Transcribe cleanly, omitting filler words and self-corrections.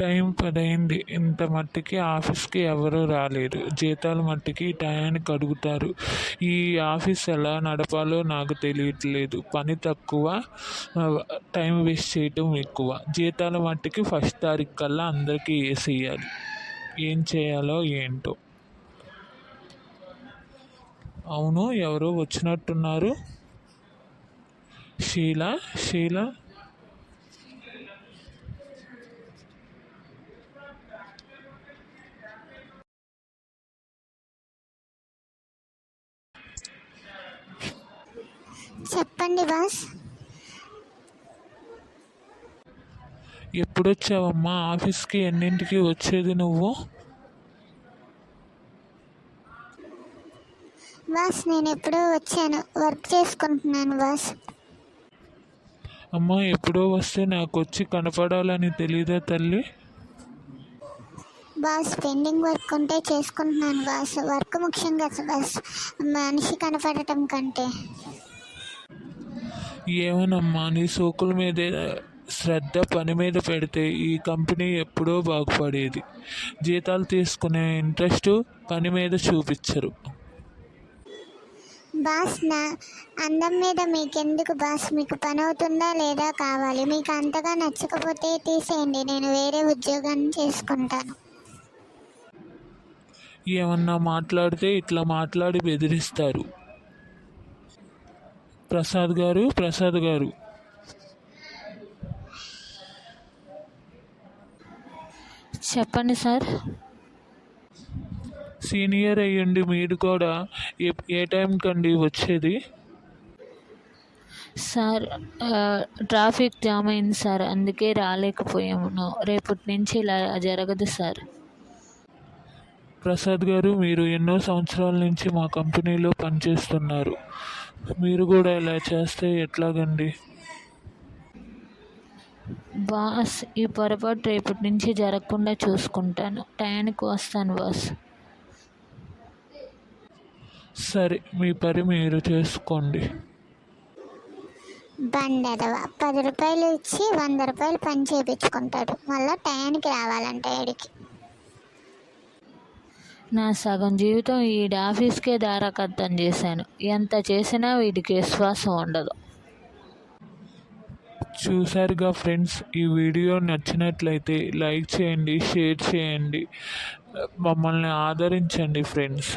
Time 10 అయింది. ఇంత మట్టికి ఆఫీస్కి ఎవరూ రాలేదు. జీతాలు మట్టికి టయానికి అడుగుతారు. ఈ ఆఫీస్ ఎలా నడపాలో నాకు తెలియట్లేదు. పని తక్కువ, టైం వేస్ట్ చేయటం ఎక్కువ. జీతాల మట్టికి ఫస్ట్ తారీఖు కల్లా అందరికీ వేసేయాలి. ఏం చేయాలో ఏంటో. అవును, ఎవరో వచ్చినట్టున్నారు. షీలా షీలా చెప్పండి బాస్. ఎప్పుడొచ్చావమ్మా? ఆఫీస్కి ఎన్నింటికి వచ్చేది నువ్వు? బాస్ నేను ఎప్పుడో వచ్చాను, వర్క్ చేసుకుంటున్నాను బాస్. అమ్మా, ఎప్పుడో వస్తే నాకు వచ్చి కనపడాలని తెలీదా తల్లి? బాస్ పెండింగ్ వర్క్ ఉంటే చేసుకుంటున్నాను బాస్. వర్క్ ముఖ్యం కదా బాస్, మనిషి కనపడటం కంటే. ఏమోనమ్మా, నీ సోకుల మీదే శ్రద్ధ పని మీద పెడితే ఈ కంపెనీ ఎప్పుడో బాగుపడేది. జీతాలు తీసుకునే ఇంట్రెస్ట్ పని మీద చూపించరు. బాస్ నా అందం మీద మీకెందుకు బాస్? మీకు పని అవుతుందా లేదా కావాలి. మీకు అంతగా నచ్చకపోతే తీసేయండి, నేను వేరే ఉద్యోగాన్ని చేసుకుంటాను. ఏమన్నా మాట్లాడితే ఇట్లా మాట్లాడి బెదిరిస్తారు. ప్రసాద్ గారు చెప్పండి సార్. సీనియర్ అయ్యండి మీరు కూడా ఏ టైంకి అండి వచ్చేది? సార్ ట్రాఫిక్ జామ్ అయింది సార్, అందుకే రాలేకపోయాము. రేపటి నుంచి ఇలా జరగదు సార్. ప్రసాద్ గారు, మీరు ఎన్నో సంవత్సరాల నుంచి మా కంపెనీలో పనిచేస్తున్నారు. మీరు కూడా ఇలా చేస్తే ఎట్లాగండి? బాస్, ఈ పొరపాటు రేపటి నుంచి జరగకుండా చూసుకుంటాను. టయానికి వస్తాను బాస్. సరే, మీ పని మీరు చేసుకోండి. బండెదవ 10 రూపాయలు ఇచ్చి 100 రూపాయలు పని చేయించుకుంటాడు. మళ్ళీ టయానికి రావాలంట వీడికి. నా సగం జీవితం వీడి ఆఫీస్కే దారాకద్దం చేశాను. ఎంత చేసినా వీడికి విశ్వాసం ఉండదు. చూసారుగా ఫ్రెండ్స్, ఈ వీడియో నచ్చినట్లయితే లైక్ చేయండి, షేర్ చేయండి, మమ్మల్ని ఆదరించండి ఫ్రెండ్స్.